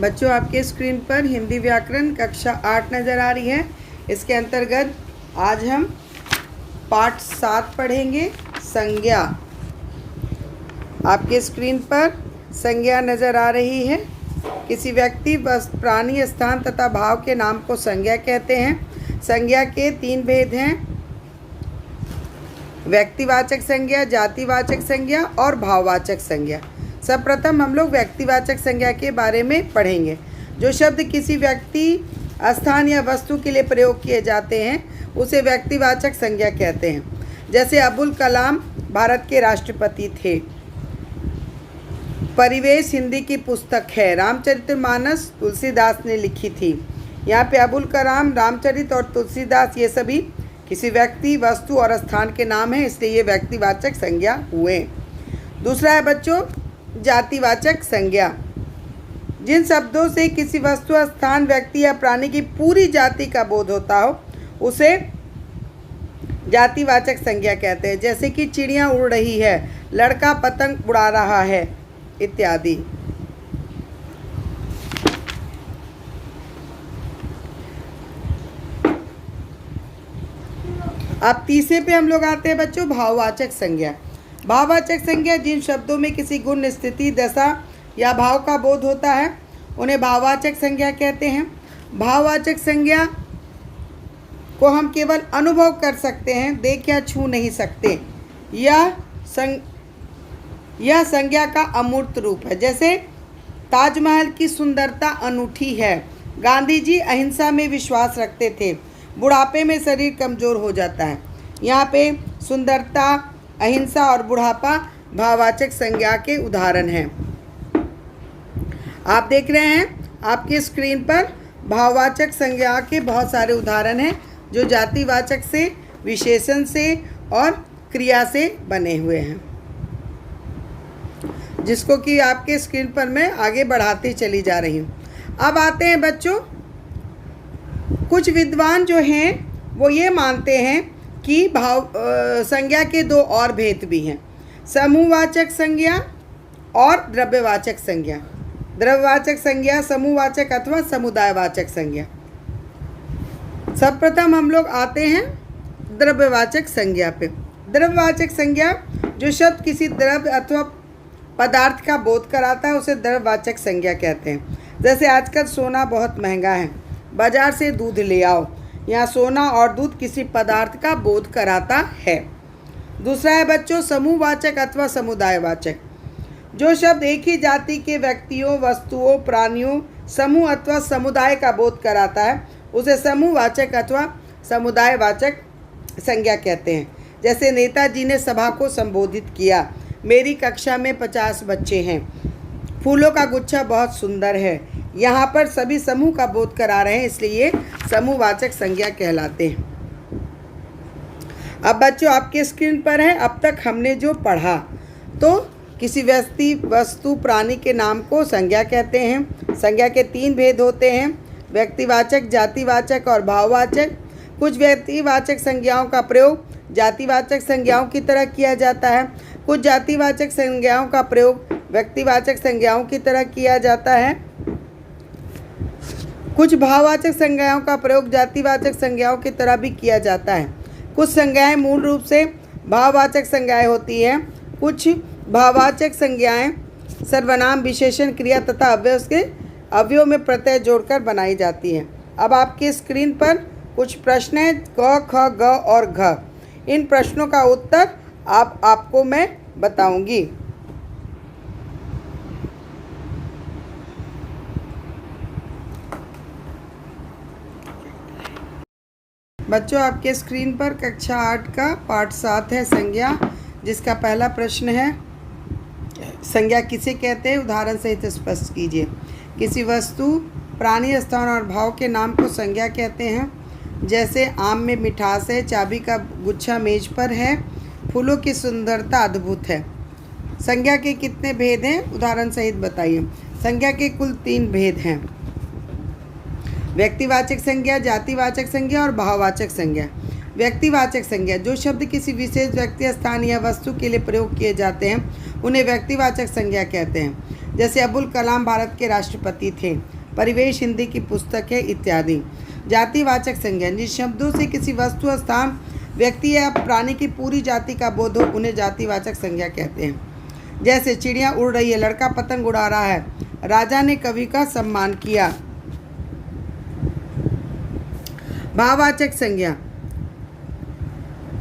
बच्चों, आपके स्क्रीन पर हिंदी व्याकरण कक्षा 8 नज़र आ रही है। इसके अंतर्गत आज हम पाठ 7 पढ़ेंगे, संज्ञा। आपके स्क्रीन पर संज्ञा नज़र आ रही है। किसी व्यक्ति, वस्तु, प्राणी, स्थान तथा भाव के नाम को संज्ञा कहते हैं। संज्ञा के 3 भेद हैं: व्यक्तिवाचक संज्ञा, जातिवाचक संज्ञा और भाववाचक संज्ञा। सर्वप्रथम हम लोग व्यक्तिवाचक संज्ञा के बारे में पढ़ेंगे। जो शब्द किसी व्यक्ति, स्थान या वस्तु के लिए प्रयोग किए जाते हैं उसे व्यक्तिवाचक संज्ञा कहते हैं। जैसे अबुल कलाम भारत के राष्ट्रपति थे। परिवेश हिंदी की पुस्तक है। रामचरितमानस तुलसीदास ने लिखी थी। यहाँ पे अबुल कलाम, रामचरित और तुलसीदास ये सभी किसी व्यक्ति, वस्तु और स्थान के नाम हैं, इसलिए ये व्यक्तिवाचक संज्ञा हुए। दूसरा है बच्चों जातिवाचक संज्ञा। जिन शब्दों से किसी वस्तु, स्थान, व्यक्ति या प्राणी की पूरी जाति का बोध होता हो उसे जातिवाचक संज्ञा कहते हैं। जैसे कि चिड़िया उड़ रही है, लड़का पतंग उड़ा रहा है इत्यादि। अब तीसरे पे हम लोग आते हैं बच्चों भाववाचक संज्ञा। भाववाचक संज्ञा जिन शब्दों में किसी गुण, स्थिति, दशा या भाव का बोध होता है उन्हें भाववाचक संज्ञा कहते हैं। भाववाचक संज्ञा को हम केवल अनुभव कर सकते हैं, देख या छू नहीं सकते। यह संज्ञा का अमूर्त रूप है। जैसे ताजमहल की सुंदरता अनूठी है। गांधी जी अहिंसा में विश्वास रखते थे। बुढ़ापे में शरीर कमज़ोर हो जाता है। यहाँ पे सुंदरता, अहिंसा और बुढ़ापा भाववाचक संज्ञा के उदाहरण हैं। आप देख रहे हैं आपकी स्क्रीन पर भाववाचक संज्ञा के बहुत सारे उदाहरण हैं जो जातिवाचक से, विशेषण से और क्रिया से बने हुए हैं, जिसको कि आपके स्क्रीन पर मैं आगे बढ़ाती चली जा रही हूँ। अब आते हैं बच्चों, कुछ विद्वान जो हैं वो ये मानते हैं कि संज्ञा के 2 और भेद भी हैं: समूहवाचक संज्ञा और द्रव्यवाचक संज्ञा। द्रव्यवाचक संज्ञा, समूहवाचक अथवा समुदायवाचक संज्ञा। सर्वप्रथम हम लोग आते हैं द्रव्यवाचक संज्ञा पे। द्रव्यवाचक संज्ञा जो शब्द किसी द्रव्य अथवा पदार्थ का बोध कराता है उसे द्रव्यवाचक संज्ञा कहते हैं। जैसे आजकल सोना बहुत महंगा है, बाजार से दूध ले आओ। यहाँ सोना और दूध किसी पदार्थ का बोध कराता है। दूसरा है बच्चों समूहवाचक अथवा समुदायवाचक। जो शब्द एक ही जाति के व्यक्तियों, वस्तुओं, प्राणियों, समूह अथवा समुदाय का बोध कराता है उसे समूहवाचक अथवा समुदायवाचक संज्ञा कहते हैं। जैसे नेताजी ने सभा को संबोधित किया। मेरी कक्षा में 50 बच्चे हैं। फूलों का गुच्छा बहुत सुंदर है। यहाँ पर सभी समूह का बोध करा रहे हैं, इसलिए ये समूहवाचक संज्ञा कहलाते हैं। अब बच्चों आपके स्क्रीन पर है, अब तक हमने जो पढ़ा तो किसी व्यक्ति, वस्तु, प्राणी के नाम को संज्ञा कहते हैं। संज्ञा के 3 भेद होते हैं: व्यक्तिवाचक, जातिवाचक और भाववाचक। कुछ व्यक्तिवाचक संज्ञाओं का प्रयोग जातिवाचक संज्ञाओं की तरह किया जाता है। कुछ जातिवाचक संज्ञाओं का प्रयोग व्यक्तिवाचक संज्ञाओं की तरह किया जाता है। कुछ भाववाचक संज्ञाओं का प्रयोग जातिवाचक संज्ञाओं की तरह भी किया जाता है। कुछ संज्ञाएं मूल रूप से भाववाचक संज्ञाएं होती हैं। कुछ भाववाचक संज्ञाएं सर्वनाम, विशेषण, क्रिया तथा अवयव में प्रत्यय जोड़कर बनाई जाती हैं। अब आपकी स्क्रीन पर कुछ प्रश्न हैं, क, ख, ग और घ। इन प्रश्नों का उत्तर आपको मैं बताऊंगी। बच्चों आपके स्क्रीन पर कक्षा 8 का पाठ 7 है, संज्ञा, जिसका पहला प्रश्न है संज्ञा किसे कहते हैं, उदाहरण सहित स्पष्ट कीजिए। किसी वस्तु, प्राणी, स्थान और भाव के नाम को संज्ञा कहते हैं। जैसे आम में मिठास है, चाबी का गुच्छा मेज पर है, फूलों की सुंदरता अद्भुत है। संज्ञा के कितने भेद हैं, उदाहरण सहित बताइए। संज्ञा के कुल 3 भेद हैं: व्यक्तिवाचक संज्ञा, जातिवाचक संज्ञा और भाववाचक संज्ञा। व्यक्तिवाचक संज्ञा जो शब्द किसी विशेष व्यक्ति, स्थान या वस्तु के लिए प्रयोग किए जाते हैं उन्हें व्यक्तिवाचक संज्ञा कहते हैं। जैसे अबुल कलाम भारत के राष्ट्रपति थे। परिवेश हिंदी की पुस्तक है इत्यादि। जातिवाचक संज्ञा, जिन शब्दों से किसी वस्तु, स्थान, व्यक्ति या प्राणी की पूरी जाति का बोध हो उन्हें जातिवाचक संज्ञा कहते हैं। जैसे चिड़िया उड़ रही है, लड़का पतंग उड़ा रहा है, राजा ने कवि का सम्मान किया। भाववाचक संज्ञा,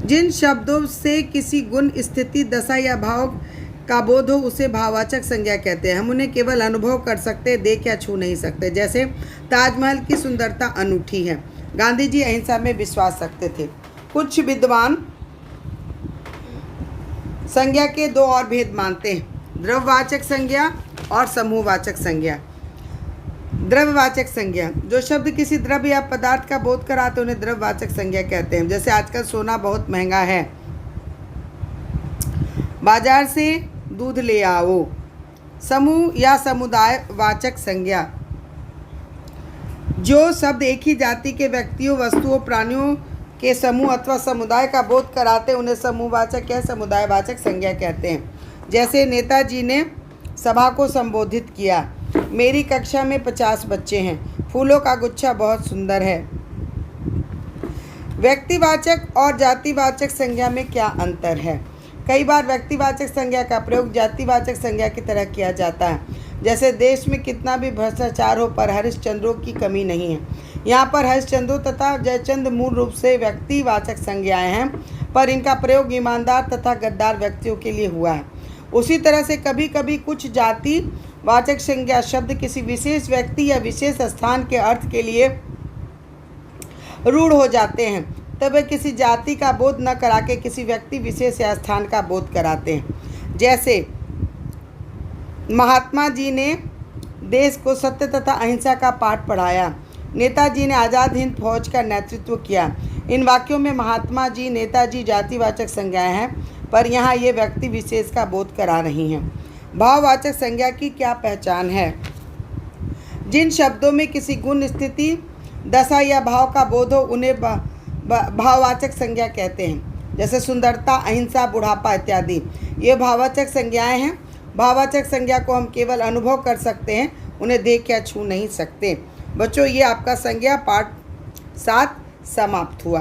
जिन शब्दों से किसी गुण, स्थिति, दशा या भाव का बोध हो उसे भाववाचक संज्ञा कहते हैं। हम उन्हें केवल अनुभव कर सकते, देख या छू नहीं सकते। जैसे ताजमहल की सुंदरता अनूठी है। गांधी जी अहिंसा में विश्वास रखते थे। कुछ विद्वान संज्ञा के दो और भेद मानते हैं, द्रव्यवाचक संज्ञा और समूहवाचक संज्ञा। द्रव्यवाचक संज्ञा, जो शब्द किसी द्रव्य या पदार्थ का बोध कराते उन्हें द्रव्यवाचक संज्ञा कहते हैं। जैसे आजकल सोना बहुत महंगा है, बाजार से दूध ले आओ। समूह या समुदायवाचक संज्ञा, जो शब्द एक ही जाति के व्यक्तियों, वस्तुओं, प्राणियों के समूह अथवा समुदाय का बोध कराते उन्हें समूहवाचक या समुदायवाचक संज्ञा कहते हैं। जैसे नेताजी ने सभा को संबोधित किया, मेरी कक्षा में 50 बच्चे हैं, फूलों का गुच्छा बहुत सुंदर है। व्यक्तिवाचक और जातिवाचक संज्ञा में क्या अंतर है? कई बार व्यक्तिवाचक संज्ञा का प्रयोग जातिवाचक संज्ञा की तरह किया जाता है। जैसे देश में कितना भी भ्रष्टाचार हो पर हरिश्चंद्रों की कमी नहीं है। यहाँ पर हरिश्चंद्रों तथा जयचंद मूल रूप से व्यक्तिवाचक संज्ञाएं हैं, पर इनका प्रयोग ईमानदार तथा गद्दार व्यक्तियों के लिए हुआ है। उसी तरह से कभी कभी कुछ जातिवाचक संज्ञा शब्द किसी विशेष व्यक्ति या विशेष स्थान के अर्थ के लिए रूढ़ हो जाते हैं, तब वे किसी जाति का बोध न करा के किसी व्यक्ति विशेष या स्थान का बोध कराते हैं। जैसे महात्मा जी ने देश को सत्य तथा अहिंसा का पाठ पढ़ाया, नेताजी ने आज़ाद हिंद फौज का नेतृत्व किया। इन वाक्यों में महात्मा जी, नेताजी जातिवाचक संज्ञाएं हैं, पर यहाँ ये व्यक्ति विशेष का बोध करा रही हैं। भाववाचक संज्ञा की क्या पहचान है? जिन शब्दों में किसी गुण, स्थिति, दशा या भाव का बोध हो उन्हें भाववाचक संज्ञा कहते हैं। जैसे सुंदरता, अहिंसा, बुढ़ापा इत्यादि, ये भाववाचक संज्ञाएं हैं। भाववाचक संज्ञा को हम केवल अनुभव कर सकते हैं, उन्हें देख या छू नहीं सकते। बच्चों, ये आपका संज्ञा पाठ 7 समाप्त हुआ।